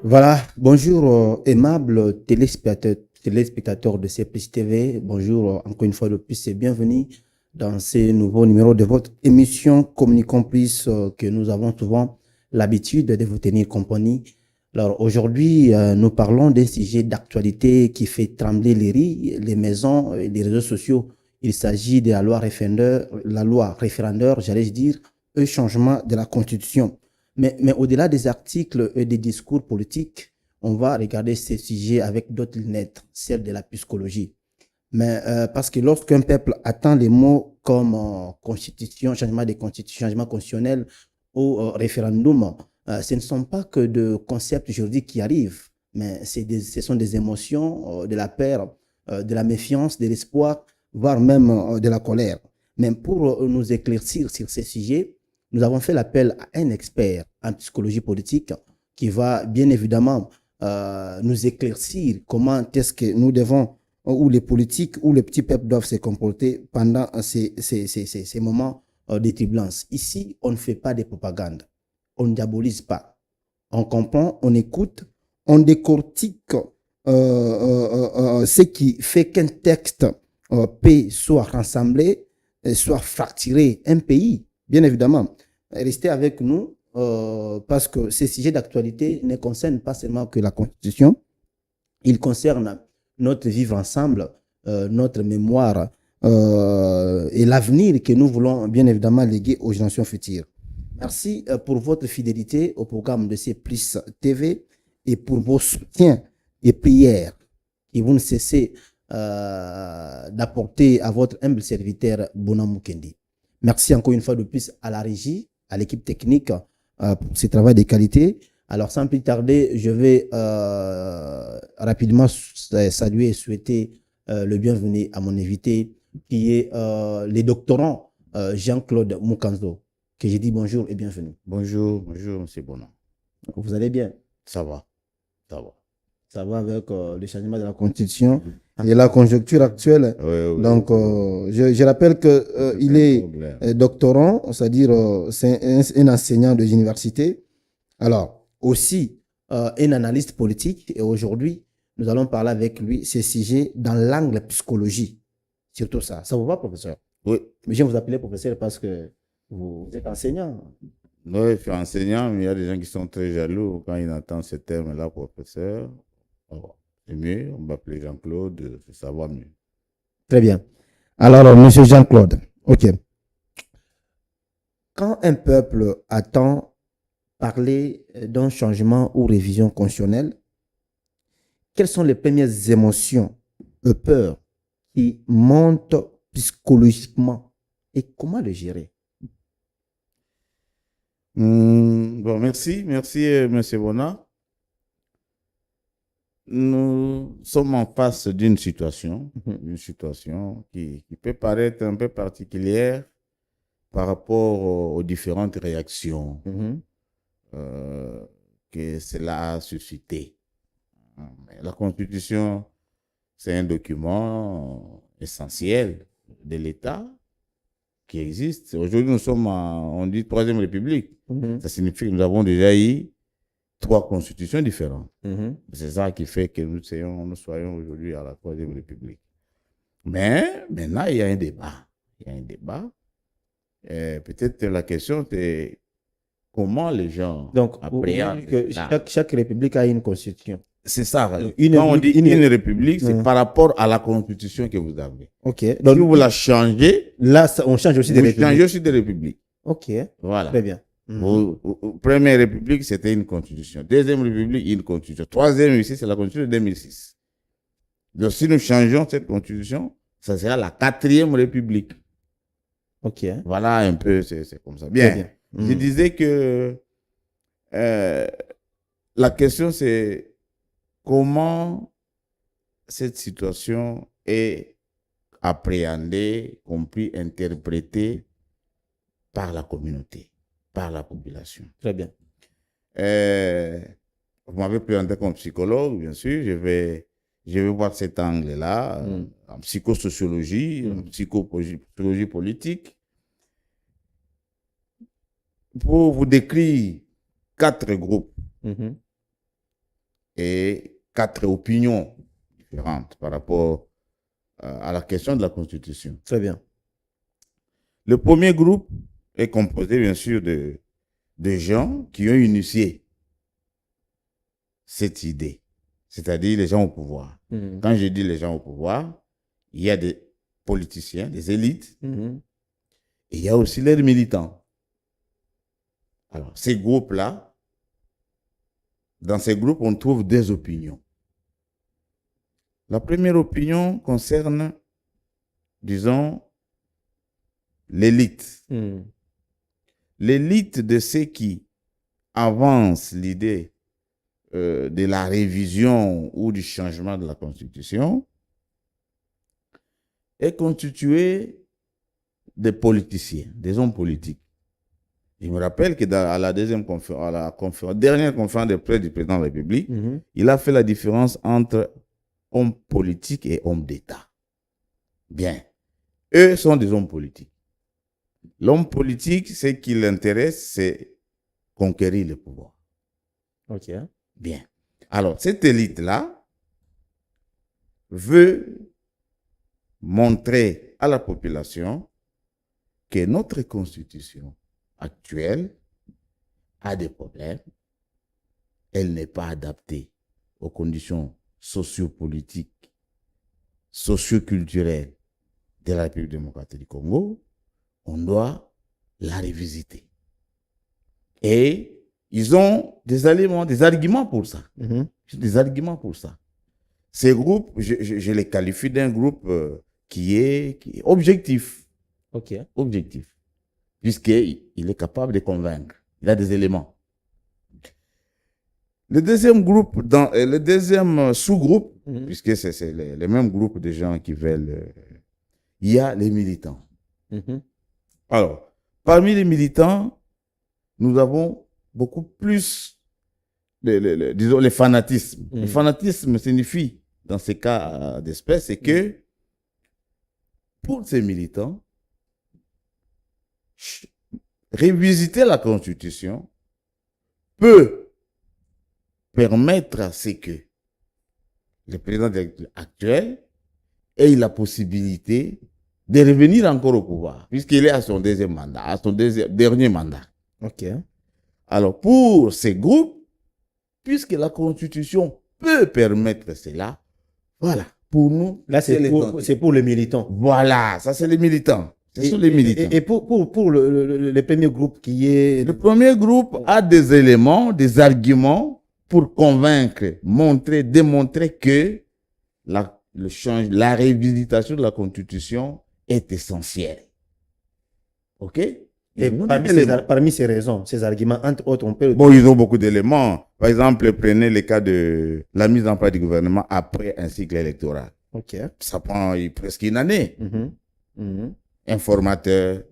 Voilà, bonjour aimables téléspectateurs de CPC TV. Bonjour encore une fois de plus et bienvenue dans ce nouveau numéro de votre émission Communiquons Plus que nous avons souvent l'habitude de vous tenir compagnie. Alors aujourd'hui, nous parlons d'un sujet d'actualité qui fait trembler les rues, les maisons et les réseaux sociaux. Il s'agit de la loi référendaire, j'allais dire, un changement de la Constitution. Mais au-delà des articles et des discours politiques, on va regarder ces sujets avec d'autres lunettes, celles de la psychologie. Mais parce que lorsqu'un peuple attend les mots comme constitution, changement de constitution, changement constitutionnel ou référendum, ce ne sont pas que de concepts juridiques qui arrivent, mais ce sont des émotions, de la peur, de la méfiance, de l'espoir, voire même de la colère. Mais pour nous éclaircir sur ces sujets, nous avons fait l'appel à un expert en psychologie politique qui va bien évidemment nous éclaircir comment est-ce que nous devons, ou les politiques, ou les petits peuples doivent se comporter pendant ces moments de turbulence. Ici, on ne fait pas de propagande, on ne diabolise pas. On comprend, on écoute, on décortique ce qui fait qu'un texte peut soit rassemblé, soit fracturé un pays. Bien évidemment, restez avec nous parce que ces sujets d'actualité ne concernent pas seulement que la Constitution, ils concernent notre vivre ensemble, notre mémoire et l'avenir que nous voulons bien évidemment léguer aux générations futures. Merci pour votre fidélité au programme de C+ TV et pour vos soutiens et prières qui vont ne cesser d'apporter à votre humble serviteur Bonam Mukendi. Merci encore une fois de plus à la régie, à l'équipe technique pour ce travail de qualité. Alors, sans plus tarder, je vais rapidement saluer et souhaiter le bienvenu à mon invité qui est le doctorant Jean-Claude Mukanzo, que j'ai dit bonjour et bienvenue. Bonjour, M. Bonan. Vous allez bien? Ça va, ça va. Ça va avec le changement de la Constitution et la conjoncture actuelle. Oui. Donc, je rappelle qu'il est doctorant, c'est-à-dire c'est un enseignant de l'université. Alors, aussi un analyste politique. Et aujourd'hui, nous allons parler avec lui ces sujets dans l'angle psychologie. Surtout ça. Ça vous va, professeur? Oui. Mais je vais vous appeler professeur parce que vous êtes enseignant. Oui, je suis enseignant, mais il y a des gens qui sont très jaloux quand ils entendent ce terme-là, professeur. C'est mieux, on m'appelle Jean-Claude, ça va mieux. Très bien. Alors, monsieur Jean-Claude, ok. Quand un peuple attend parler d'un changement ou révision constitutionnelle, quelles sont les premières émotions et peurs qui montent psychologiquement et comment le gérer? Bon, merci, M. Bonan. Nous sommes en face d'une situation, qui peut paraître un peu particulière par rapport aux différentes réactions que cela a suscité. La Constitution, c'est un document essentiel de l'État qui existe. Aujourd'hui, nous sommes on dit Troisième République. Ça signifie que nous avons déjà eu 3 constitutions différentes. C'est ça qui fait que nous soyons aujourd'hui à la Troisième République. Mais maintenant, il y a un débat. Peut-être la question, c'est comment les gens appréhendent. Que chaque république a une constitution. C'est ça. Quand on dit une république, c'est par rapport à la constitution que vous avez. Ok. Donc, si vous la changez, là, on change aussi des républiques. Vous changez aussi des républiques. Ok. Voilà. Très bien. Première république, c'était une constitution. Deuxième république, une constitution. Troisième ici, c'est la constitution de 2006. Donc, si nous changeons cette constitution, ça sera la 4e république. Ok. Voilà un peu, c'est comme ça. Bien. Je disais que la question, c'est comment cette situation est appréhendée, compris, interprétée par la communauté, par la population. Très bien. Vous m'avez présenté comme psychologue, bien sûr. Je vais voir cet angle-là, en psychosociologie, en psychologie politique. Pour vous décrire 4 groupes et 4 opinions différentes par rapport à la question de la Constitution. Très bien. Le premier groupe est composé, bien sûr, de gens qui ont initié cette idée, c'est-à-dire les gens au pouvoir. Quand je dis les gens au pouvoir, il y a des politiciens, des élites, et il y a aussi les militants. Alors, ces groupes-là, dans ces groupes, on trouve des opinions. La première opinion concerne, disons, l'élite. L'élite de ceux qui avancent l'idée de la révision ou du changement de la Constitution est constituée des politiciens, des hommes politiques. Je me rappelle que à la dernière conférence de presse du président de la République, il a fait la différence entre hommes politiques et hommes d'État. Bien. Eux sont des hommes politiques. L'homme politique, ce qui l'intéresse, c'est conquérir le pouvoir. OK. Bien. Alors, cette élite-là veut montrer à la population que notre constitution actuelle a des problèmes. Elle n'est pas adaptée aux conditions sociopolitiques, socioculturelles de la République démocratique du Congo. On doit la revisiter. Et ils ont des arguments pour ça. Des arguments pour ça. Ces groupes, je les qualifie d'un groupe qui est objectif. OK. Objectif. Puisqu'il est capable de convaincre. Il a des éléments. Le deuxième groupe, le deuxième sous-groupe, puisque c'est les mêmes groupes de gens qui veulent, il y a les militants. Alors, parmi les militants, nous avons beaucoup plus, disons, les fanatismes. Le fanatisme signifie, dans ces cas d'espèce, c'est que pour ces militants, révisiter la Constitution peut permettre à ce que le président actuel ait la possibilité de revenir encore au pouvoir, puisqu'il est à son deuxième mandat, à son dernier mandat. OK. Alors, pour ces groupes, puisque la Constitution peut permettre cela, voilà, pour nous, là, c'est pour les militants. Voilà, ça c'est les militants. Ce sont les militants. Et pour le premier groupe qui est... Le premier groupe a des éléments, des arguments pour convaincre, montrer, démontrer que la révisitation de la Constitution est essentielle. OK? Et parmi ces raisons, ces arguments, entre autres, on peut... Bon, ils ont beaucoup d'éléments. Par exemple, prenez le cas de la mise en place du gouvernement après un cycle électoral. OK. Ça prend presque une année. Informateur,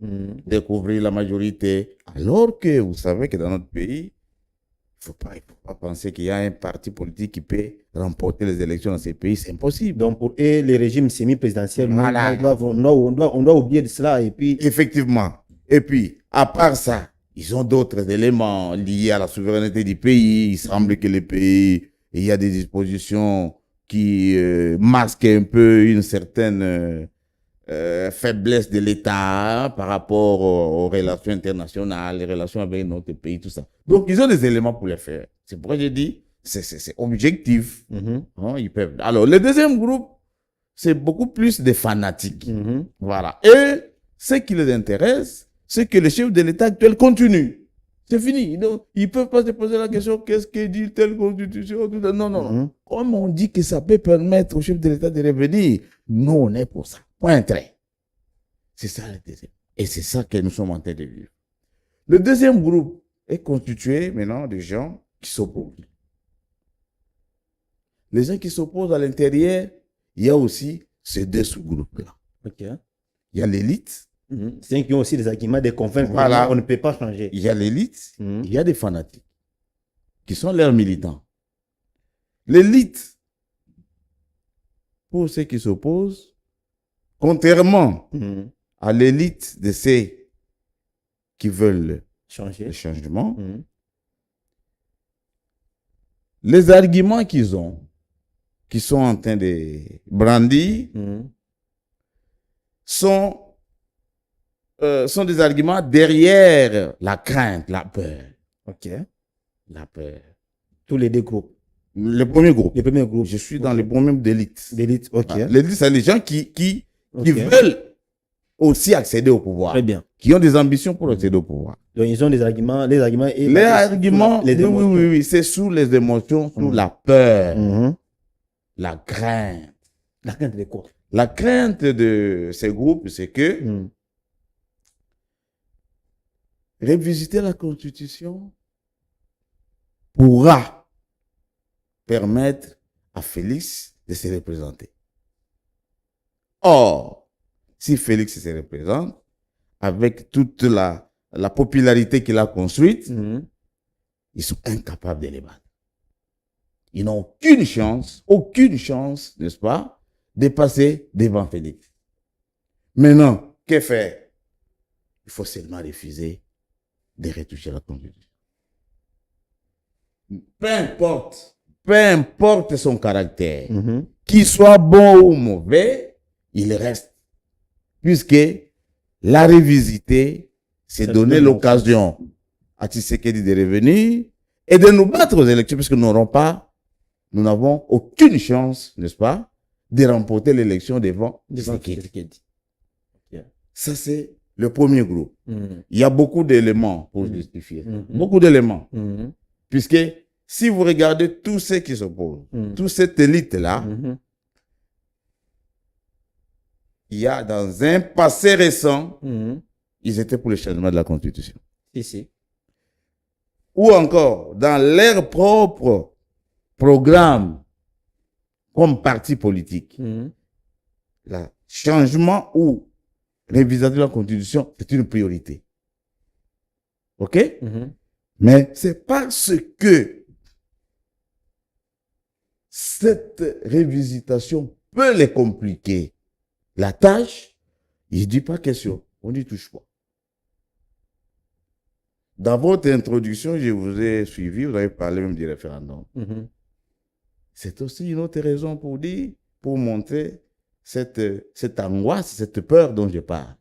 découvrir la majorité. Alors que vous savez que dans notre pays, il ne faut pas penser qu'il y a un parti politique qui peut remporter les élections dans ces pays. C'est impossible. Donc, pour eux, les régimes semi-présidentiels, voilà. on doit oublier de cela. Et puis... Effectivement. Et puis, à part ça, ils ont d'autres éléments liés à la souveraineté du pays. Il semble que le pays, il y a des dispositions qui masquent un peu une certaine faiblesse de l'État par rapport aux relations internationales, les relations avec notre pays, tout ça. Donc, ils ont des éléments pour le faire. C'est pourquoi j'ai dit, c'est objectif. Ils peuvent. Alors, le deuxième groupe, c'est beaucoup plus des fanatiques. Voilà. Et ce qui les intéresse, c'est que le chef de l'État actuel continue. C'est fini. Donc, ils ne peuvent pas se poser la question, qu'est-ce que dit telle constitution? Tout ça. Non, non, non. Comme on dit que ça peut permettre au chef de l'État de revenir, nous, on est pour ça. Point trait. C'est ça le deuxième. Et c'est ça que nous sommes en train de vivre. Le deuxième groupe est constitué maintenant de gens qui s'opposent. Les gens qui s'opposent à l'intérieur, il y a aussi ces deux sous-groupes-là. Okay. Il y a l'élite. C'est qui ont aussi des arguments, des convaincre. Voilà. On ne peut pas changer. Il y a l'élite, il y a des fanatiques qui sont leurs militants. L'élite, pour ceux qui s'opposent, contrairement à l'élite de ceux qui veulent changer le changement, les arguments qu'ils ont, qui sont en train de brandir, sont des arguments derrière la crainte, la peur. Ok. La peur. Tous les deux groupes. Le premier groupe. Les premiers groupes. Je suis dans les premiers d'élite. D'élite, ok. L'élite, c'est les gens qui Ok. veulent aussi accéder au pouvoir. Très bien. Qui ont des ambitions pour accéder au pouvoir. Donc, ils ont des arguments, les arguments et Les arguments, les émotions. oui, c'est sous les émotions, sous la peur, Mhm. la crainte. La crainte de quoi? La crainte de ces groupes, c'est que Mhm. revisiter la Constitution pourra permettre à Félix de se représenter. Or, si Félix se représente, avec toute la popularité qu'il a construite, Mhm. ils sont incapables de les battre. Ils n'ont aucune chance, n'est-ce pas, de passer devant Félix. Maintenant, que faire? Il faut seulement refuser de retoucher la Constitution. Peu importe son caractère, Mhm. qu'il soit bon ou mauvais, il reste. Puisque la revisiter, c'est Ça donner donne l'occasion à Tshisekedi de revenir et de nous battre aux élections, puisque nous n'avons aucune chance, n'est-ce pas, de remporter l'élection devant Tshisekedi. Tshisekedi. Ok. Ça, c'est le premier groupe. Mhm. Il y a beaucoup d'éléments pour justifier. Mhm. Beaucoup d'éléments. Mhm. Puisque si vous regardez tous ceux qui s'opposent, Mhm. toute cette élite-là, Mhm. il y a dans un passé récent, Mhm. ils étaient pour le changement de la Constitution. Si. Ou encore, dans leur propre programme comme parti politique, Mhm. le changement ou révision de la Constitution, c'est une priorité. OK? Mhm. Mais c'est parce que cette révisitation peut les compliquer la tâche, il ne dit pas question, on n'y touche pas. Dans votre introduction, je vous ai suivi, vous avez parlé même du référendum. Mhm. C'est aussi une autre raison pour montrer cette angoisse, cette peur dont je parle.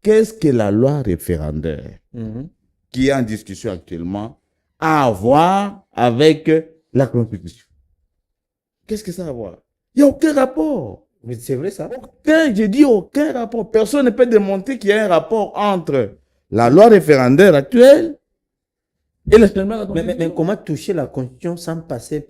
Qu'est-ce que la loi référendaire Mhm. qui est en discussion actuellement a à voir avec la Constitution? Qu'est-ce que ça a à voir? Il n'y a aucun rapport. Mais c'est vrai ça? J'ai dit aucun rapport. Personne ne peut démontrer qu'il y a un rapport entre la loi référendaire actuelle et le changement de la Constitution. Mais comment toucher la Constitution sans passer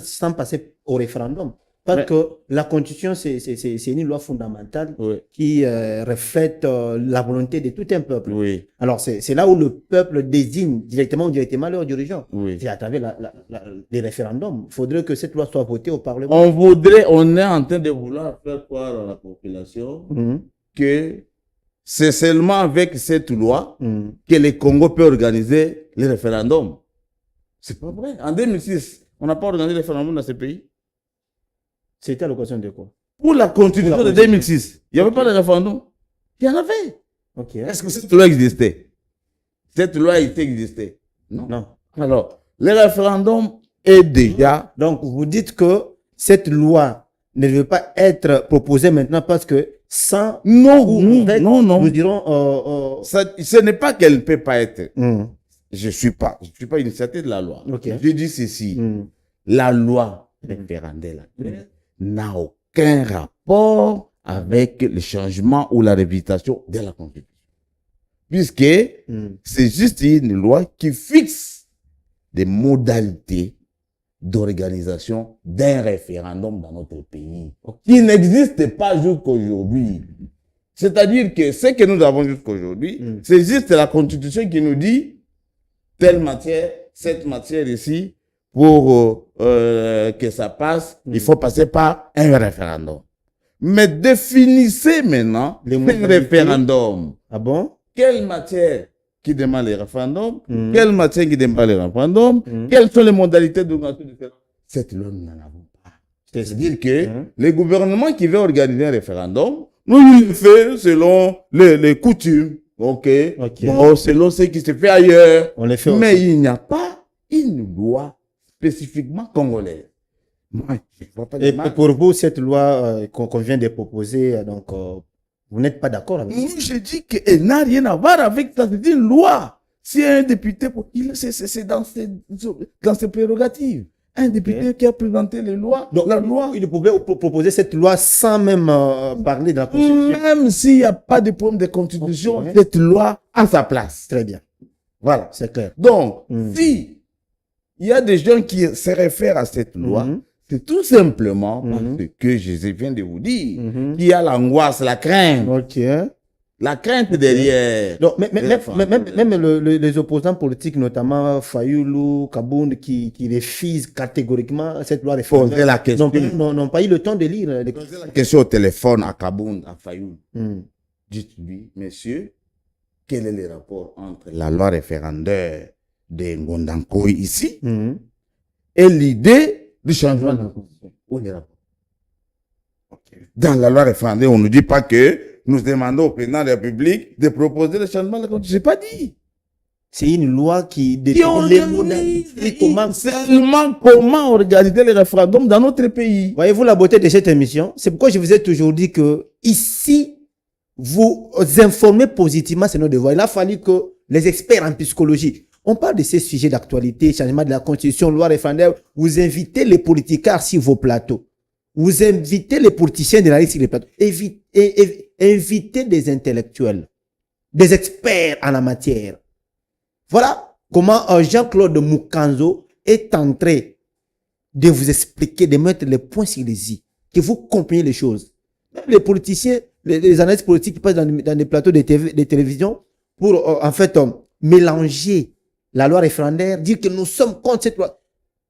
sans passer au référendum? Parce que la Constitution, c'est une loi fondamentale qui reflète la volonté de tout un peuple. Oui. Alors, c'est là où le peuple désigne directement ou indirectement leurs dirigeants. Oui. C'est à travers les référendums. Il faudrait que cette loi soit votée au Parlement. On est en train de vouloir faire croire à la population que c'est seulement avec cette loi que le Congo peut organiser les référendums. C'est pas vrai. En 2006, on n'a pas organisé les référendums dans ce pays. C'était à l'occasion de quoi? Pour la Constitution de 2006, il n'y avait pas de référendum. Il y en avait. Ok. Est-ce que cette loi existait? Cette loi existait? Non. Alors, le référendum est déjà... Donc, vous dites que cette loi ne devait pas être proposée maintenant parce que sans... Non. Nous dirons... Ce n'est pas qu'elle ne peut pas être. Je ne suis pas initiateur de la loi. Okay. Je dis ceci. La loi référendaire n'a aucun rapport avec le changement ou la révision de la Constitution. Puisque c'est juste une loi qui fixe des modalités d'organisation d'un référendum dans notre pays, qui n'existe pas jusqu'aujourd'hui. C'est-à-dire que ce que nous avons jusqu'aujourd'hui, c'est juste la Constitution qui nous dit telle matière, cette matière ici, pour que ça passe, il faut passer par un référendum. Mais définissez maintenant un référendum. Ah bon? Quelle matière qui demande le référendum? Quelle matière qui demande le référendum? Quelles sont les modalités d'organisation du référendum? Cette loi, nous n'en avons pas. C'est-à-dire que le gouvernement qui veut organiser un référendum, nous le fait selon les coutumes. Ok. Ok. Bon, selon ce qui se fait ailleurs. On les fait Mais aussi. il n'y a pas une loi spécifiquement congolaise. Moi, je ne vois pas de Et mal. pour vous, cette loi qu'on vient de proposer, vous n'êtes pas d'accord avec ça? Moi, je dis qu'elle n'a rien à voir avec ça. C'est une loi. Si un député, c'est dans ses prérogatives. Un député qui a présenté les lois, Donc, la loi, il pouvait proposer cette loi sans même parler de la Constitution. même s'il n'y a pas de problème de constitution, Ok. cette loi a sa place. Très bien, Voilà. c'est clair. Donc, Mm. si il y a des gens qui se réfèrent à cette loi, Mhm. c'est tout simplement Mhm. parce que je viens de vous dire Mhm. qu'il y a l'angoisse, la crainte. Ok. La crainte derrière. Donc, même le... les opposants politiques, notamment Fayoulou, Kabound, qui refusent catégoriquement cette loi référendaire, Poser la question. n'ont pas eu le temps de lire. Poser la question au téléphone à Kabound, à Fayoulou. Mm. Dites-lui, monsieur, quel est le rapport entre la loi référendaire de Ngondankoy ici Mm. et l'idée du changement de la Constitution? Où est le rapport? Dans la loi référendaire, on ne dit pas que nous demandons au président de la République de proposer le changement de la Constitution. Je n'ai pas dit. C'est une loi qui Qui détermine les organise modalités. Comment... seulement comment organiser les référendums dans notre pays. Voyez-vous la beauté de cette émission? C'est pourquoi je vous ai toujours dit que ici, vous informer positivement, c'est notre devoir. Il a fallu que les experts en psychologie, on parle de ces sujets d'actualité, changement de la Constitution, loi référendaire, vous invitez les politiciens sur vos plateaux. Vous invitez les politiciens de la liste sur les plateaux. Invitez des intellectuels, des experts en la matière. Voilà comment Jean-Claude Mukanzo est en train de vous expliquer, de mettre les points sur les i, que vous compreniez les choses. Même les politiciens, les analystes politiques qui passent dans des plateaux de télévision pour mélanger la loi référendaire, dire que nous sommes contre cette loi.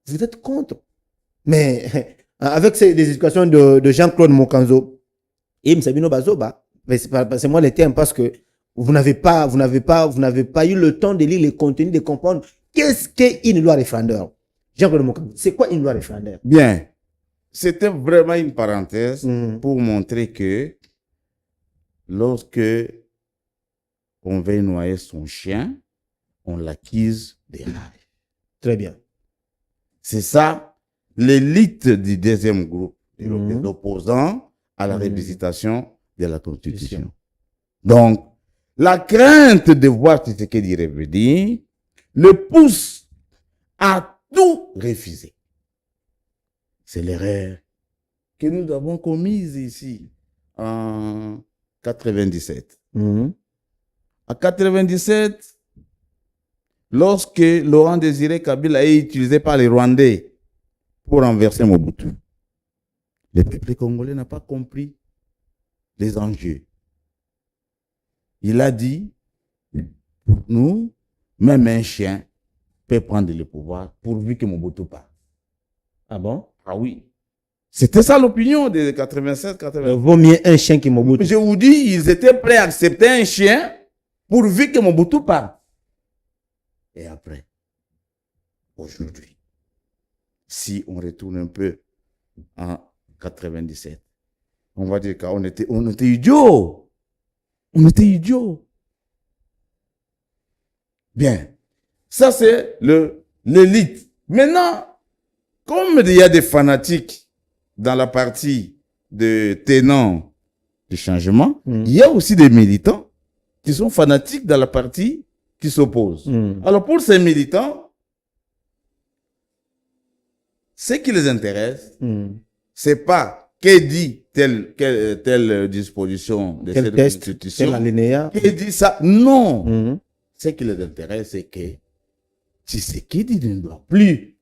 Vous êtes contre. Mais avec des éducations de Jean-Claude Mukanzo et Msabino Bazoba, c'est moi les termes parce que vous n'avez pas eu le temps de lire les contenus, de comprendre qu'est-ce qu'est une loi référendaire. Jean-Claude Mukanzo, c'est quoi une loi référendaire? Bien. C'était vraiment une parenthèse pour montrer que lorsque on veut noyer son chien, on l'accuse des rage. Très bien. C'est ça, l'élite du deuxième groupe, des opposants à la révisitation de la Constitution. Donc, la crainte de voir ce qu'il revenir le pousse à tout refuser. C'est l'erreur que nous avons commise ici en 97. En 97, lorsque Laurent Désiré Kabila est utilisé par les Rwandais pour renverser Mobutu, le peuple congolais n'a pas compris les enjeux. Il a dit, nous, même un chien peut prendre le pouvoir pourvu que Mobutu parte. Ah bon? Ah oui. C'était ça l'opinion de 87-88. Vaut mieux un chien qui Mobutu. Je vous dis, ils étaient prêts à accepter un chien pourvu que Mobutu parte. Et après, aujourd'hui, si on retourne un peu en 97, on va dire qu'on était idiots. On était idiots. Bien. Ça, c'est l'élite. Maintenant, comme il y a des fanatiques dans la partie de tenants du changement, il y a aussi des militants qui sont fanatiques dans la partie qui s'oppose. Alors, pour ces militants, ce qui les intéresse, c'est pas que dit telle disposition de cette constitution, qui dit ça. Non. Ce qui les intéresse, c'est que Tshisekedi ne doit plus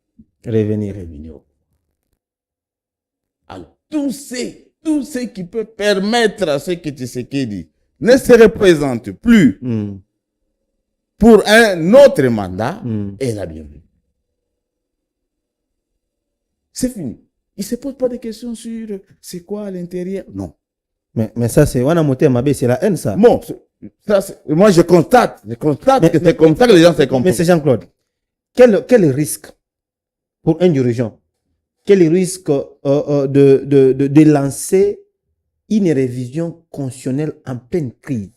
revenir. Alors, tout ce qui peut permettre à ce que Tshisekedi ne se représente plus pour un autre mandat, est la bienvenue. C'est fini. Il ne se pose pas de questions sur c'est quoi à l'intérieur. Non. Mais ça, c'est la haine, ça. Bon, ça, moi, je constate que c'est comme ça que les gens se comprennent. Mais c'est Jean-Claude. Quel risque pour un dirigeant? Quel risque de lancer une révision constitutionnelle en pleine crise?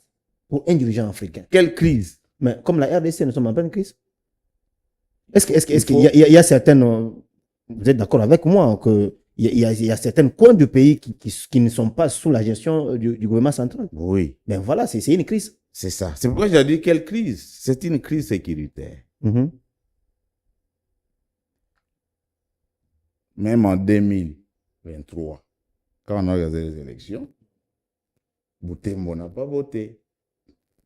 pour un dirigeant africain. Quelle crise? Mais comme la RDC, nous sommes en pleine crise. Est-ce qu'il faut- y a certaines... Vous êtes d'accord avec moi qu'il y a certains coins du pays qui ne sont pas sous la gestion du gouvernement central. Oui, Ben voilà, c'est une crise. c'est ça. C'est pourquoi j'ai dit quelle crise? C'est une crise sécuritaire. Mhm. Même en 2023, quand on a regardé les élections, Boutembo n'a pas voté.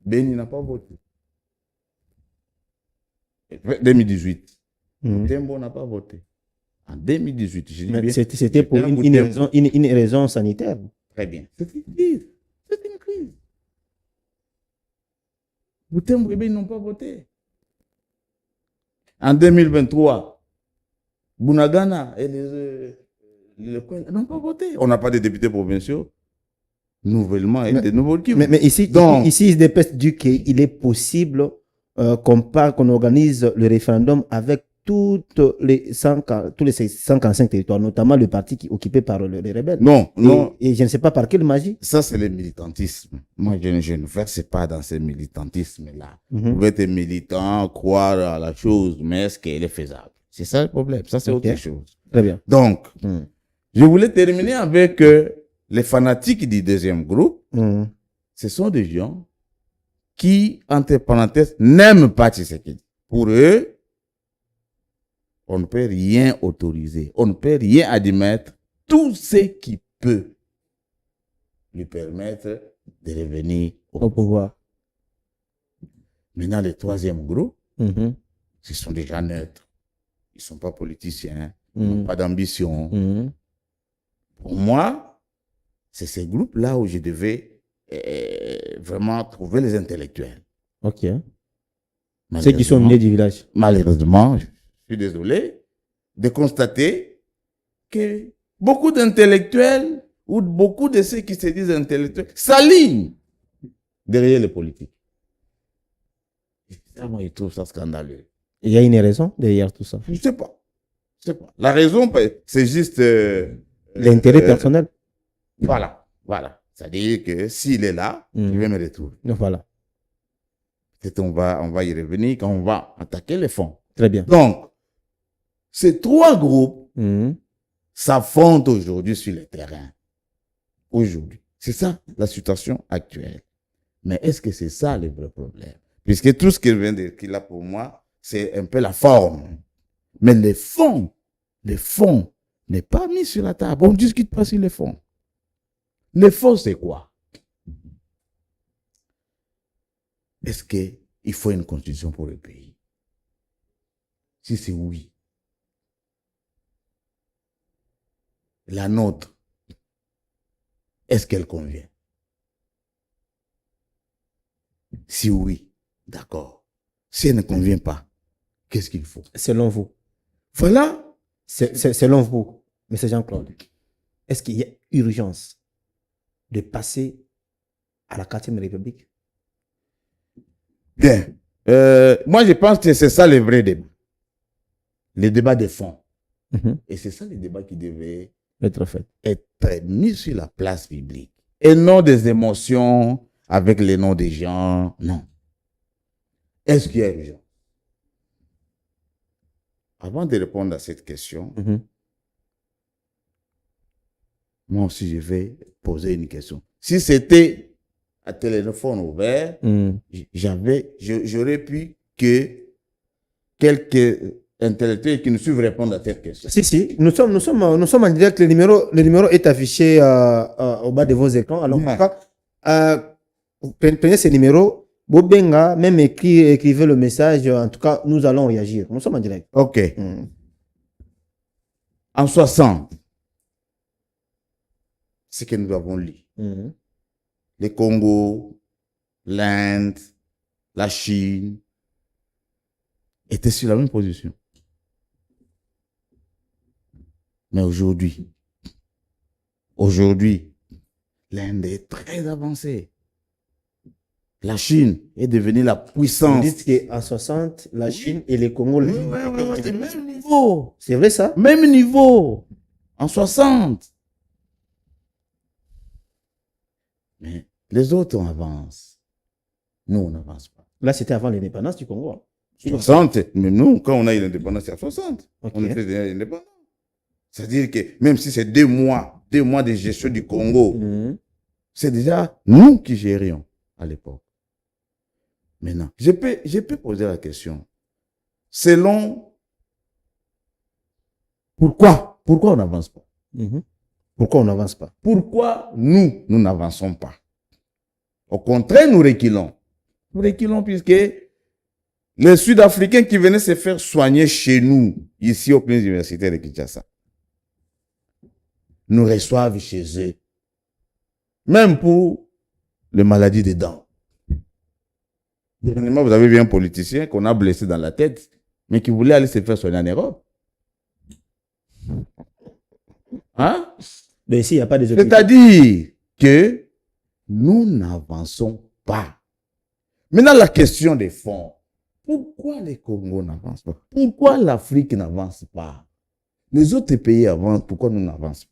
Beni n'a pas voté. 2018, Mhm. Boutembo n'a pas voté. En 2018, je dis Mais bien. c'était pour Boutembo. une raison sanitaire. Très bien. C'est une crise. C'est une crise. Boutembo et Beni n'ont pas voté. En 2023, Bunagana et les coins n'ont pas voté. On n'a pas de députés provinciaux nouvellement et de nouveaux Kivu. Mais ici, Donc, ici, il dépêche du qu'il est possible qu'on organise le référendum avec tous les 145 territoires, notamment le parti qui est occupé par les rebelles. non, non. Et je ne sais pas par quelle magie. Ça, c'est le militantisme. Moi, je ne verse pas dans ce militantisme-là. Mhm. Vous pouvez être militant, croire à la chose, mais est-ce qu'elle est faisable? C'est ça le problème. Ça, c'est Ok. autre chose. Très bien. Donc, Mhm. je voulais terminer avec les fanatiques du deuxième groupe. Mhm. Ce sont des gens qui, entre parenthèses, n'aiment pas Tshisekedi. Pour eux, on ne peut rien autoriser. On ne peut rien admettre. Tout ce qui peut lui permettre de revenir Au pouvoir. Maintenant, le troisième groupe, Mhm. ce sont des gens neutres. Ils ne sont pas politiciens, ils Mhm. n'ont pas d'ambition. Mhm. Pour moi, c'est ces groupes-là où je devais vraiment trouver les intellectuels. Ok. Ceux qui sont nés du village. Malheureusement, je suis désolé de constater que beaucoup d'intellectuels ou beaucoup de ceux qui se disent intellectuels s'alignent derrière les politiques. Et ça, moi, je trouve ça scandaleux. Il y a une raison derrière tout ça. Je ne sais pas. Je sais pas. La raison, c'est juste... L'intérêt personnel. Voilà, voilà. C'est-à-dire que s'il est là, il va me retrouver. Voilà. Peut-être on va y revenir quand on va attaquer les fonds. Très bien. Donc, ces trois groupes Mhm. s'affrontent aujourd'hui sur le terrain. Aujourd'hui. C'est ça la situation actuelle. Mais est-ce que c'est ça le vrai problème? Puisque tout ce qu'il vient de dire là pour moi, c'est un peu la forme. Mais le fond n'est pas mis sur la table. On ne discute pas sur le fond. Le fond, c'est quoi? Est-ce qu'il faut une constitution pour le pays? Si c'est oui, la nôtre, est-ce qu'elle convient? Si oui, d'accord. Si elle ne convient pas, qu'est-ce qu'il faut? Selon vous. Voilà. Selon vous, M. Jean-Claude, est-ce qu'il y a urgence de passer à la 4e République? Bien. Moi, je pense que c'est ça le vrai débat. Le débat de fond. Mhm. Et c'est ça le débat qui devait Être fait. être mis sur la place publique. Et non des émotions avec les noms des gens. Non. Est-ce qu'il y a urgence? Avant de répondre à cette question, Mhm. moi aussi, je vais poser une question. Si c'était à téléphone ouvert, Mhm. j'aurais pu que quelques intellectuels qui nous suivent répondre à cette question. Si, nous sommes en direct. Le numéro est affiché au bas de vos écrans. Alors, Ouais. en tout cas, prenez ce numéro. Bobenga, même écrivez le message. En tout cas, nous allons réagir. Nous sommes en direct. OK. Mhm. En 60, ce que nous avons lu, Mhm. le Congo, l'Inde, la Chine étaient sur la même position. Mais aujourd'hui, l'Inde est très avancée. La Chine est devenue la Vous puissance. dites qu'en 60, la Chine et les Congo, Oui, c'est le même niveau. c'est vrai ça? Même niveau. En 60. Mais les autres avancent. nous, on n'avance pas. Là, c'était avant l'indépendance du Congo. 60, mais nous, quand on a eu l'indépendance, c'est à 60. Ok. On était déjà indépendants. C'est-à-dire que même si c'est 2 mois de gestion du Congo, Mhm. c'est déjà nous qui gérions à l'époque. Maintenant, je peux poser la question. Selon pourquoi on n'avance pas? Mhm. Pourquoi on n'avance pas? Pourquoi nous n'avançons pas? Au contraire, nous reculons. Nous reculons puisque les Sud-Africains qui venaient se faire soigner chez nous, ici au clinique universitaire de Kinshasa, nous reçoivent chez eux. Même pour les maladies des dents. Dernièrement, vous avez vu un politicien qu'on a blessé dans la tête, mais qui voulait aller se faire soigner en Europe. Hein? Mais ici, il n'y a pas des hôpitaux. C'est-à-dire que nous n'avançons pas. Maintenant, la question des fonds. Pourquoi les Congos n'avancent pas? Pourquoi l'Afrique n'avance pas? Les autres pays avancent, pourquoi nous n'avançons pas?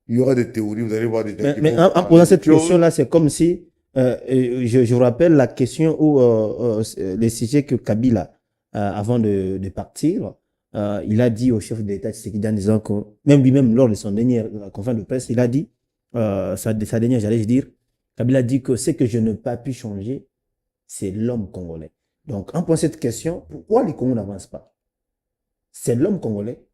Il y aura des théories, vous allez voir des gens qui Mais vont en parler posant de cette choses. question-là, c'est comme si, je vous rappelle la question où les sujets que Kabila, avant de partir, il a dit au chef de l'État Tshisekedi en disant que, même lui-même lors de son dernier conférence de presse, il a dit, sa dernière, j'allais dire, Kabila dit que ce que je n'ai pas pu changer, c'est l'homme congolais. Donc, en posant cette question, pourquoi les Congos n'avancent pas? C'est l'homme congolais.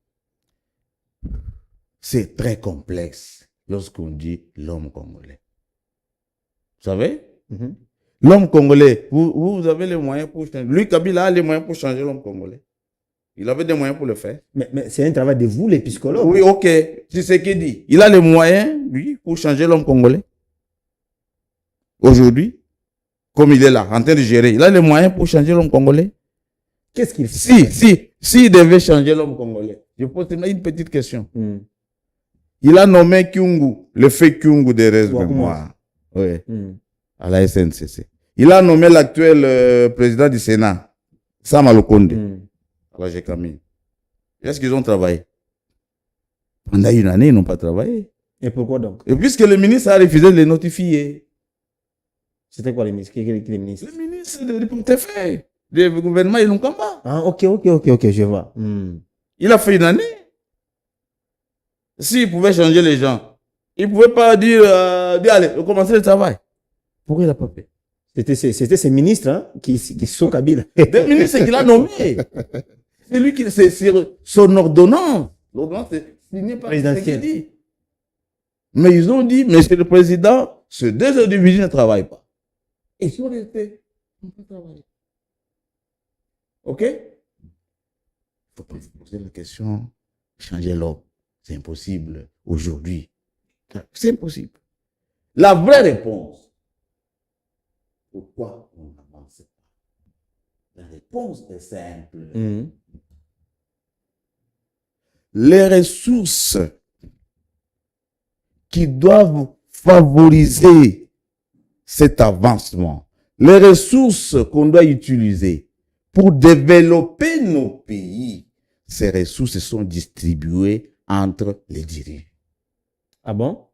C'est très complexe lorsqu'on dit l'homme congolais. Vous savez? Mhm. L'homme congolais, vous avez les moyens pour changer. Lui, Kabila a les moyens pour changer l'homme congolais. Il avait des moyens pour le faire. Mais c'est un travail de vous, les psychologues. Oui, ok. C'est ce qu'il dit. Il a les moyens, lui, pour changer l'homme congolais. Aujourd'hui, comme il est là, en train de gérer, il a les moyens pour changer l'homme congolais. Qu'est-ce qu'il fait? Si il devait changer l'homme congolais, je pose une petite question. Hmm. Il a nommé Kyungu, le fait Kyungu des restes de Ouakouma. mémoire. Oui, Hmm. à la SNCC. Il a nommé l'actuel président du Sénat, Sam Alokonde, Hmm. à la GECAMI. Est-ce qu'ils ont travaillé? Pendant une année, ils n'ont pas travaillé. Et pourquoi donc? Et puisque le ministre a refusé de les notifier, C'était quoi les ministres? Qui est les ministres? le ministre du portefeuille du gouvernement, ils n'ont qu'à pas. Ah, ok, je vois. Hmm. Il a fait une année. S'il pouvait changer les gens, il ne pouvait pas dire, allez, commencer le travail. Pourquoi il n'a pas fait? C'était ces ministres hein, qui sont Kabila. Des ministres qu'il a nommés. C'est lui qui, c'est son ordonnance. L'ordonnance est signée par Présidentielle. Tshisekedi. Mais ils ont dit, monsieur le président, ce 2 heures du midi ne travaille pas. Ils sont restés. On peut travailler. OK? Il ne faut pas se poser la question, changer l'homme. C'est impossible aujourd'hui. C'est impossible. La vraie réponse, pourquoi on n'avance pas? La réponse est simple. Hmm. Les ressources qui doivent favoriser cet avancement, les ressources qu'on doit utiliser pour développer nos pays, ces ressources sont distribuées entre les dirigeants. Ah bon?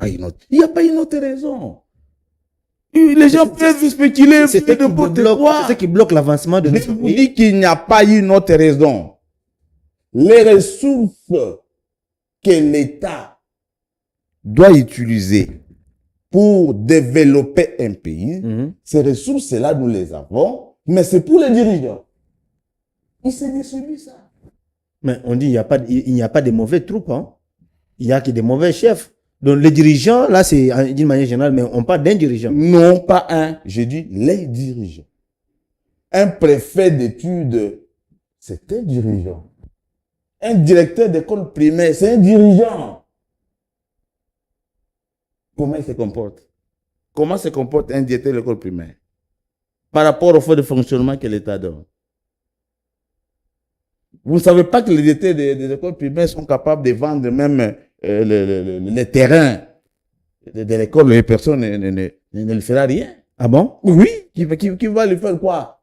Il n'y a pas une autre raison. Les gens peuvent spéculer C'est de n'importe quoi. ce qui bloque l'avancement de Je notre vous pays. dis qu'il n'y a pas une autre raison. Les ressources que l'État doit utiliser pour développer un pays, Mhm. ces ressources-là, nous les avons, mais c'est pour les dirigeants. Ils se distribuent ça. Mais on dit il n'y a pas de mauvais troupes. Hein. Il n'y a que des mauvais chefs. Donc les dirigeants, là, c'est d'une manière générale, mais on parle d'un dirigeant. Non, pas un. J'ai dit les dirigeants. Un préfet d'études, c'est un dirigeant. Un directeur d'école primaire, c'est un dirigeant. Comment il se comporte? Comment se comporte un directeur d'école primaire par rapport au fond de fonctionnement que l'État donne? Vous ne savez pas que les directeurs des écoles primaires sont capables de vendre même les terrains de l'école, les personnes ne le fera rien. Ah bon? Oui, qui va lui faire quoi?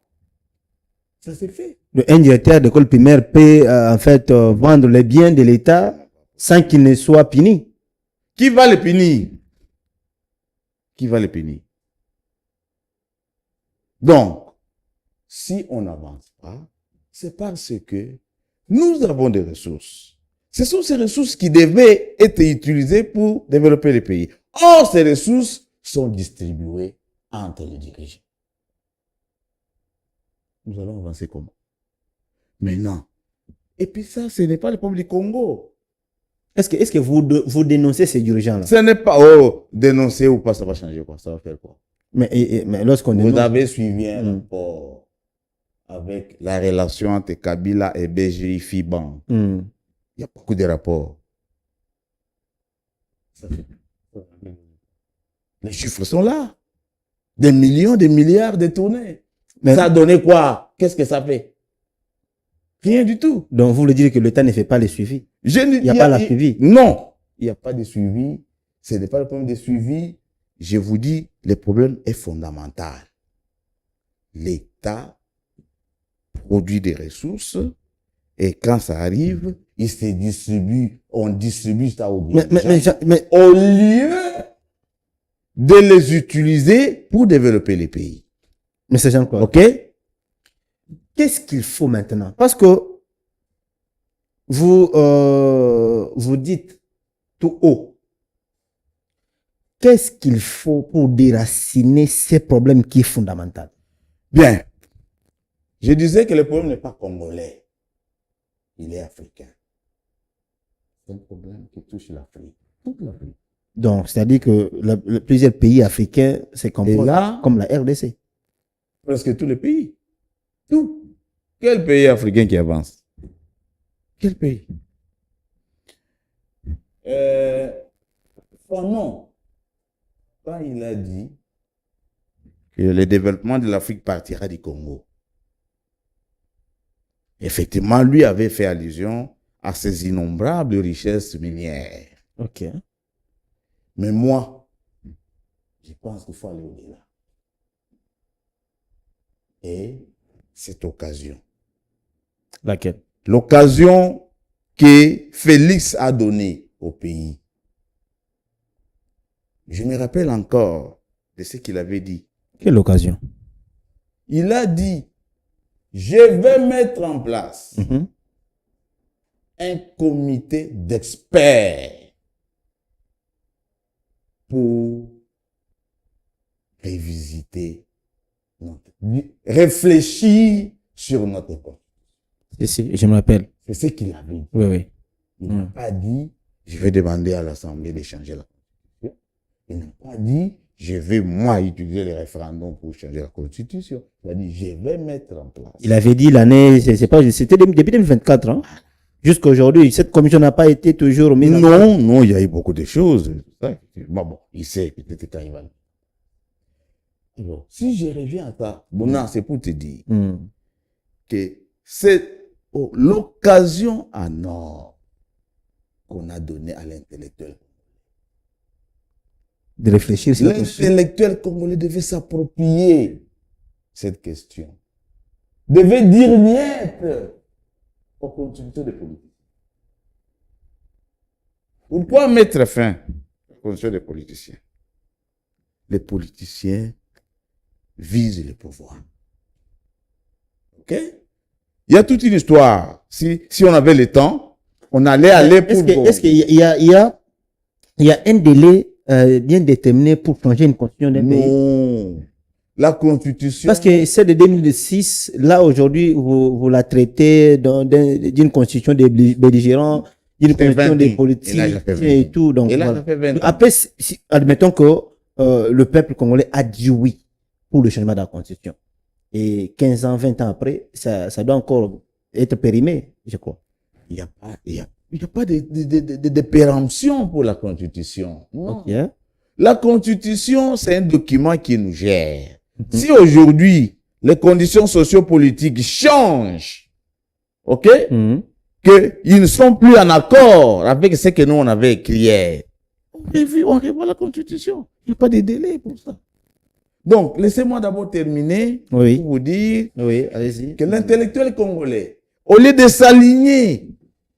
Ça s'est fait. Un directeur d'école primaire peut en fait vendre les biens de l'État, sans qu'il ne soit puni. Qui va le punir? Qui va les punir? Donc, si on n'avance pas, c'est parce que nous avons des ressources. Ce sont ces ressources qui devaient être utilisées pour développer les pays. Or, ces ressources sont distribuées entre les dirigeants. Nous allons avancer comment? Maintenant. Et puis ça, ce n'est pas le peuple du Congo. Est-ce que vous dénoncez ces dirigeants-là? Ce n'est pas, dénoncer ou pas, ça va changer quoi? Ça va faire quoi? Mais lorsqu'on Vous dénonce... avez suivi un rapport avec la relation entre Kabila et BGI FIBAN. Il y a beaucoup de rapports. Les chiffres sont là. Des millions, des milliards détournés. Mais ça a donné quoi? Qu'est-ce que ça fait? Rien du tout. Donc, vous voulez dire que l'État ne fait pas le suivi? Il n'y a pas la suivi? Non. Il n'y a pas de suivi. Ce n'est pas le problème de suivi. Je vous dis, le problème est fondamental. L'État produit des ressources et quand ça arrive, il se distribue, on distribue ça aux dirigeants mais au lieu de les utiliser pour développer les pays. Mais c'est Jean-Claude. OK? Qu'est-ce qu'il faut maintenant? Parce que vous dites tout haut, qu'est-ce qu'il faut pour déraciner ces problèmes qui est fondamental? Bien. Je disais que le problème n'est pas congolais. Il est africain. C'est un problème qui touche l'Afrique. Toute l'Afrique. Donc, c'est-à-dire que plusieurs pays africains se comportent comme la RDC. Presque tous les pays. Tout. Quel pays africain qui avance? Quel pays? Fanon, quand il a dit que le développement de l'Afrique partira du Congo, effectivement, lui avait fait allusion à ces innombrables richesses minières. OK. Mais moi, je pense qu'il faut aller au-delà. Et cette occasion. Laquelle? L'occasion que Félix a donnée au pays. Je me rappelle encore de ce qu'il avait dit. Quelle occasion? Il a dit, je vais mettre en place un comité d'experts pour révisiter, réfléchir sur notre époque. Je me rappelle. C'est ce qu'il avait dit. Oui, oui. Il n'a pas dit, je vais demander à l'Assemblée de changer la Constitution. Il n'a pas dit, je vais moi utiliser les référendums pour changer la Constitution. Il a dit, je vais mettre en place. Il avait dit l'année, c'était depuis 2024, hein? Jusqu'à aujourd'hui, cette commission n'a pas été toujours mise en place. Non, il y a eu beaucoup de choses. Bon, il sait peut-être quand il va. Alors, si je reviens à ça, bon, c'est pour te dire que c'est l'occasion en or qu'on a donnée à l'intellectuel. De réfléchir sur l'intellectuel congolais devait s'approprier cette question. Devait dire niet aux constitutions des politiciens. Pourquoi mettre fin aux constitutions des politiciens? Les politiciens visent le pouvoir. OK? Il y a toute une histoire. Si on avait le temps, on allait aller pour... Est-ce qu'il y a un délai bien déterminé pour changer une constitution d'un pays? Non. La constitution... Parce que celle de 2006, là aujourd'hui, vous la traitez d'une constitution des belligérants, d'une constitution des politiques et tout. Donc, voilà. Après, admettons que le peuple congolais a dit oui pour le changement de la constitution. Et 15 ans, 20 ans après, ça doit encore être périmé, je crois. Il n'y a pas de péremption pour la constitution. Non. Okay. La constitution, c'est un document qui nous gère. Si aujourd'hui, les conditions sociopolitiques changent, OK? Qu'ils ne sont plus en accord avec ce que nous, on avait écrit hier, on revoit la constitution. Il n'y a pas de délai pour ça. Donc, laissez-moi d'abord terminer pour vous dire que l'intellectuel congolais, au lieu de s'aligner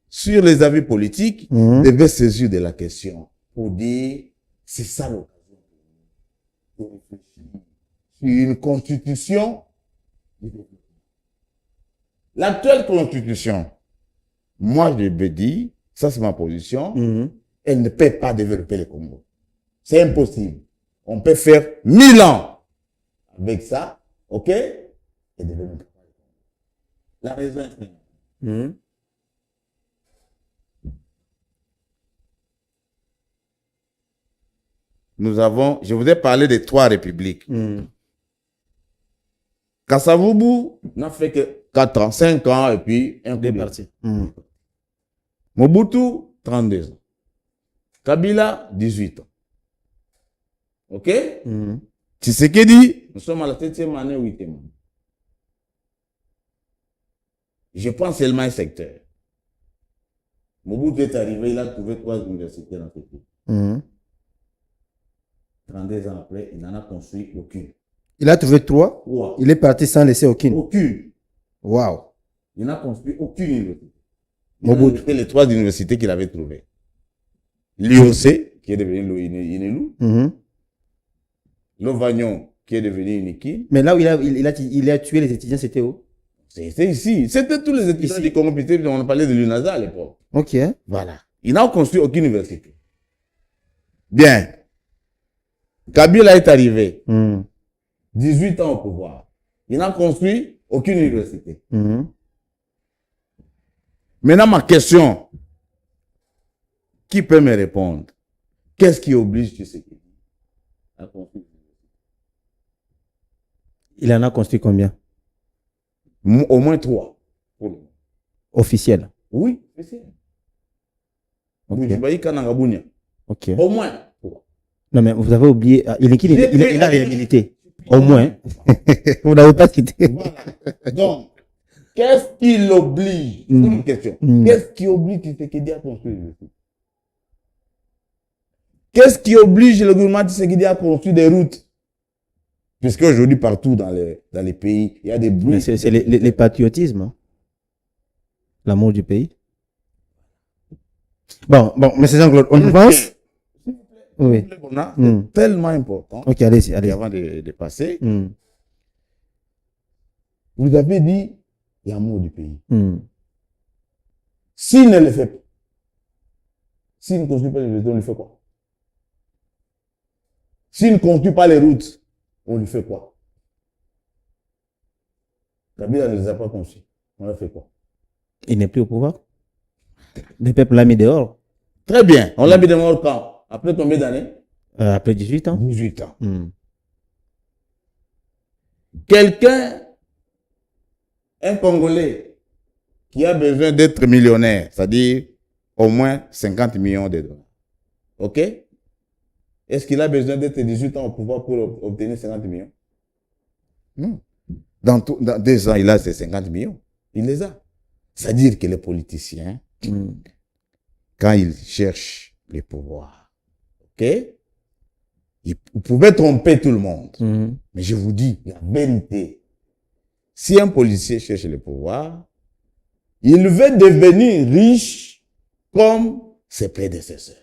sur les avis politiques, devait saisir de la question pour dire, c'est ça l'occasion. de réfléchir sur une constitution. L'actuelle constitution, moi je me dis, ça c'est ma position, elle ne peut pas développer le Congo. C'est impossible. On peut faire 1000 ans avec ça, ok? Et développer. La raison est simple. Nous avons, je vous ai parlé des 3 républiques. Kasavubu n'a fait que 4 ans, 5 ans et puis un coup parti. Mobutu, 32 ans. Kabila, 18 ans. Ok? Tshisekedi, nous sommes à la 7e année, 8e année. Je prends seulement un secteur. Mobutu est arrivé, il a trouvé 3 universités dans ce pays. 32 ans après, il n'en a construit aucune. Il a trouvé 3. Wow. Il est parti sans laisser aucune. Aucune. Waouh. Il n'a construit aucune université. Mobutu. C'était les 3 universités qu'il avait trouvées. L'IOC, qui est devenu l'INELU. L'Ovagnon, qui est devenu Uniki. Mais là où il a tué les étudiants, c'était où? C'était ici. C'était tous les étudiants du Congo. On a parlé de l'UNASA à l'époque. Ok. Voilà. Il n'a construit aucune université. Bien. Kabila est arrivé. 18 ans au pouvoir. Il n'a construit aucune université. Maintenant, ma question. Qui peut me répondre? Qu'est-ce qui oblige Tshisekedi à construire? Il en a construit combien? Au moins 3. Officiel. Oui, officiel. Ok. Au moins 3. Non, mais vous avez oublié. Il a réhabilité. Au moins. Vous n'avez pas cité. Voilà. Donc, qu'est-ce qui l'oblige? C'est une question. Qu'est-ce qui oblige Tshisekedi à construire? Qu'est-ce qui oblige le gouvernement Tshisekedi à construire des routes? Puisque aujourd'hui, partout dans les pays, il y a des bruits. C'est les patriotismes. Hein. L'amour du pays. Bon, mais c'est Jean-Claude, on pense. Oui. C'est tellement important. Ok, allez-y. Avant de passer, vous avez dit l'amour du pays. S'il ne le fait pas, s'il ne construit pas les routes, on lui fait quoi? S'il ne construit pas les routes, on lui fait quoi? Kabila ne les a pas construits. On leur fait quoi? Il n'est plus au pouvoir. Le peuple l'a mis dehors. Très bien. On l'a mis dehors quand? Après combien d'années? Après 18 ans. 18 ans. Quelqu'un, un Congolais, qui a besoin d'être millionnaire, c'est-à-dire au moins 50 millions de dollars. OK? Est-ce qu'il a besoin d'être 18 ans au pouvoir pour obtenir 50 millions? Non. Dans 2 ans, il a ses 50 millions. Il les a. C'est-à-dire que les politiciens, quand ils cherchent le pouvoir, ok? Vous pouvez tromper tout le monde. Mais je vous dis la vérité. Si un policier cherche le pouvoir, il veut devenir riche comme ses prédécesseurs.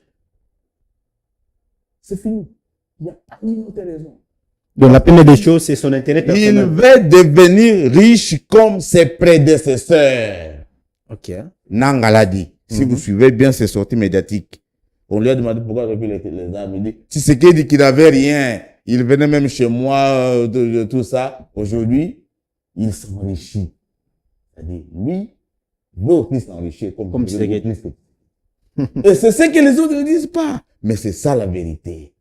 C'est fini. Il n'y a pas une autre raison. Donc la première des choses, c'est son intérêt personnel. Il veut devenir riche comme ses prédécesseurs. Ok. Nangala dit. Si vous suivez bien ces sorties médiatiques, on lui a demandé pourquoi il a pris les armes. Il dit, si c'est qu'il dit qu'il n'avait rien, il venait même chez moi, de tout ça. Aujourd'hui, il s'enrichit. C'est-à-dire, lui, veut aussi s'enrichir comme c'est et c'est ce que les autres ne disent pas. Mais c'est ça la vérité.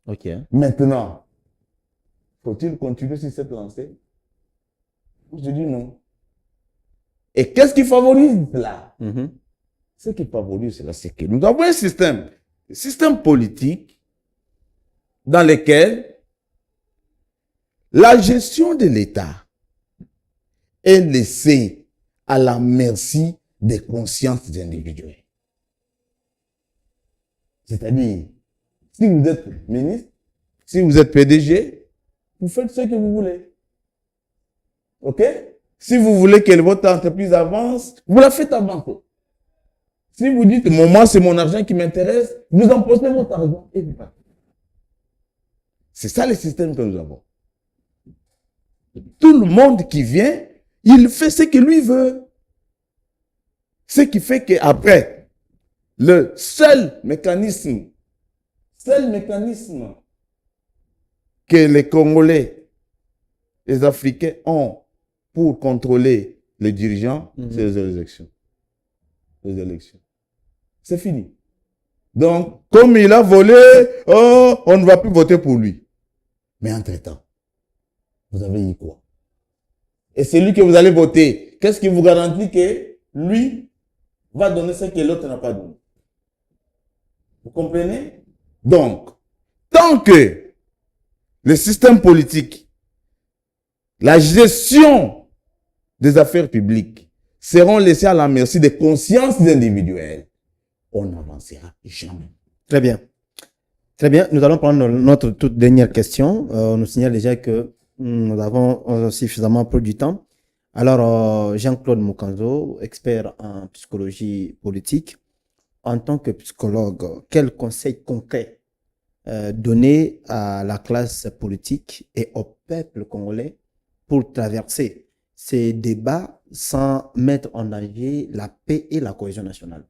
Ok. Maintenant, faut-il continuer sur cette lancée? Je dis non. Et qu'est-ce qui favorise cela? Ce qui favorise cela, c'est que nous avons un système politique dans lequel la gestion de l'État est laissée à la merci des consciences individuelles. C'est-à-dire, si vous êtes ministre, si vous êtes PDG, vous faites ce que vous voulez. OK? Si vous voulez que votre entreprise avance, vous la faites avancer. Si vous dites, moi, c'est mon argent qui m'intéresse, vous emposez votre argent et vous partez. C'est ça le système que nous avons. Tout le monde qui vient, il fait ce que lui veut. Ce qui fait qu'après, le seul mécanisme que les Congolais, les Africains ont pour contrôler les dirigeants, c'est les élections. Les élections. C'est fini. Donc, comme il a volé, on ne va plus voter pour lui. Mais entre-temps, vous avez eu quoi? Et c'est lui que vous allez voter. Qu'est-ce qui vous garantit que lui va donner ce que l'autre n'a pas donné? Vous comprenez? Donc, tant que le système politique, la gestion des affaires publiques seront laissés à la merci des consciences individuelles, on n'avancera jamais. Très bien. Très bien. Nous allons prendre notre toute dernière question. On nous signale déjà que nous avons suffisamment peu du temps. Alors, Jean-Claude Mukanzo, expert en psychologie politique, en tant que psychologue, quels conseils concrets donner à la classe politique et au peuple congolais pour traverser ces débats sans mettre en danger la paix et la cohésion nationale?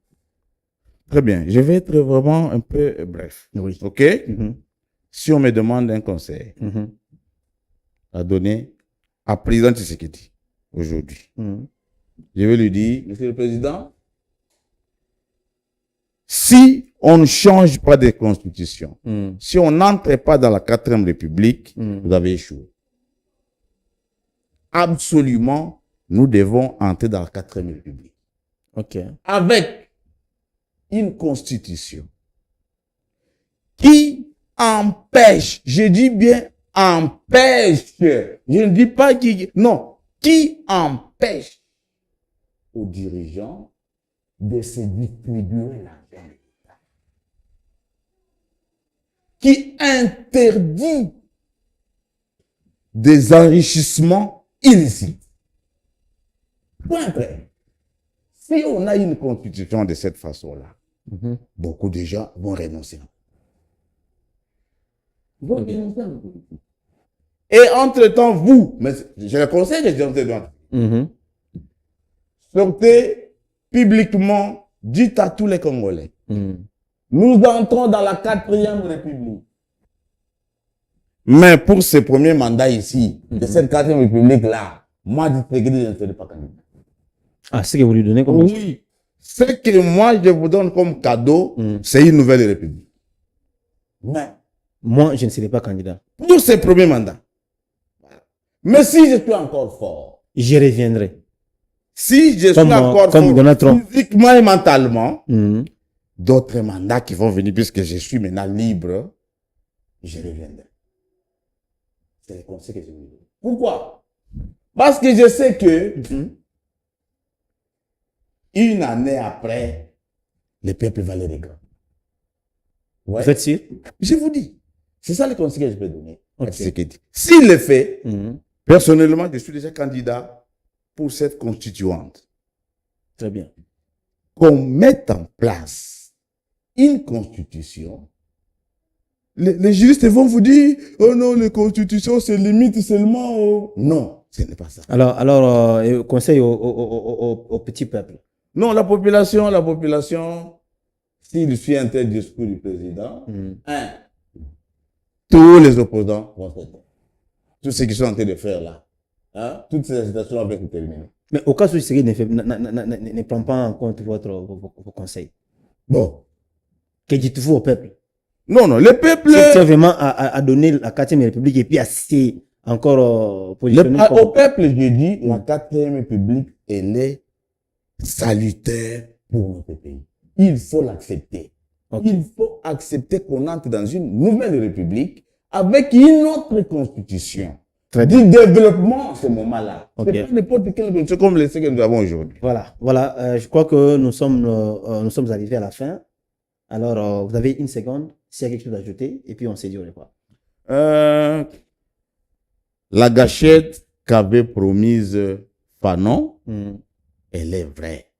Très bien. Je vais être vraiment un peu bref. Oui. OK? Si on me demande un conseil à donner à président Tshisekedi aujourd'hui, je vais lui dire, Monsieur le Président, si on ne change pas de constitution, si on n'entre pas dans la 4e République, vous avez échoué. Absolument, nous devons entrer dans la 4e République. OK. Avec une constitution qui empêche, je dis bien empêche, je ne dis pas qui, non, qui empêche aux dirigeants de se distribuer l'argent, qui interdit des enrichissements illicites. Point près. Si on a une constitution de cette façon-là, beaucoup de gens vont renoncer. Et entre-temps, vous, mais je le conseille de sortir sortez publiquement, dites à tous les Congolais, nous entrons dans la 4e République. Mais pour ce premier mandat ici, de cette 4e République-là, moi, je ne serai pas candidat. Ah, c'est ce que vous lui donnez comme... Oui. Ce que moi, je vous donne comme cadeau, c'est une nouvelle République. Mais moi, je ne serai pas candidat. Pour ce premier mandat. Mais si je suis encore fort, je reviendrai. Si je suis encore fort physiquement et mentalement, d'autres mandats qui vont venir, puisque je suis maintenant libre, je reviendrai. C'est le conseil que je vous donne. Pourquoi? Parce que je sais que une année après, le peuple va les regretter. Ouais. Vous êtes sûr? Je vous dis. C'est ça le conseil que je peux donner. Okay. S'il le fait, personnellement, je suis déjà candidat pour cette constituante. Très bien. Qu'on mette en place une constitution. Les juristes vont vous dire, oh non, les constitutions se limitent seulement au... Non, ce n'est pas ça. Alors conseil au petit peuple. Non, la population, s'il suit un tel discours du président, tous les opposants vont se taire. Tout ce qu'ils sont en train de faire là, toutes ces agitations vont être terminées. Mais au cas où Tshisekedi ne prend pas en compte vos conseils. Bon. Que dites-vous au peuple? Non, le peuple... C'est vraiment à donner la 4e République et puis à citer encore positionner... Au peuple, je dis, la 4e République, elle est salutaire pour notre pays. Il faut l'accepter. Okay. Il faut accepter qu'on entre dans une nouvelle république avec une autre constitution. Du développement à ce moment-là. Okay. C'est pas n'importe quelle constitution comme les que nous avons aujourd'hui. Voilà. Je crois que nous sommes arrivés à la fin. Alors, vous avez une seconde, s'il y a quelque chose à ajouter, et puis on s'est dit au revoir. La gâchette qu'avait promise Fanon, elle est vraie.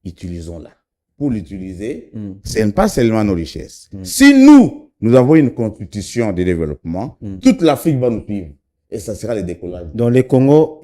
Utilisons-la. Pour l'utiliser, ce n'est pas seulement nos richesses. Si nous nous avons une constitution de développement. Toute l'Afrique va nous suivre. Et ça sera le décollage. Donc, les Congo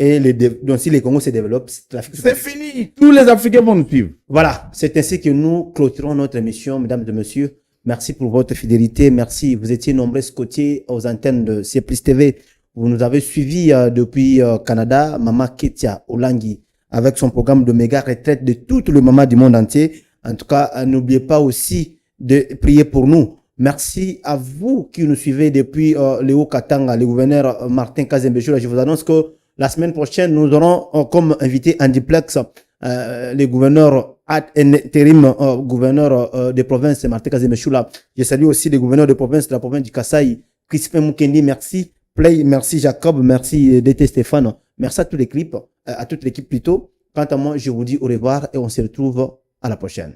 donc, si les Congo se développent, c'est fini. Tous les Africains vont nous suivre. Voilà. C'est ainsi que nous clôturons notre émission, mesdames et messieurs. Merci pour votre fidélité. Merci. Vous étiez nombreux côtiers aux antennes de C+ TV. Vous nous avez suivis depuis Canada, Maman Ketia Olangi, avec son programme de méga retraite de toutes les mamans du monde entier. En tout cas, n'oubliez pas aussi de prier pour nous. Merci à vous qui nous suivez depuis Léo Katanga, le gouverneur Martin Kazembechula. Je vous annonce que la semaine prochaine, nous aurons comme invité en duplex le gouverneur intérim, gouverneur de province Martin Kazembechula. Je salue aussi les gouverneurs de province la province du Kasaï, Crispin Mukendi, merci. Play, merci Jacob, merci DT Stéphane, merci à toute l'équipe, à toute l'équipe plutôt. Quant à moi, je vous dis au revoir et on se retrouve à la prochaine.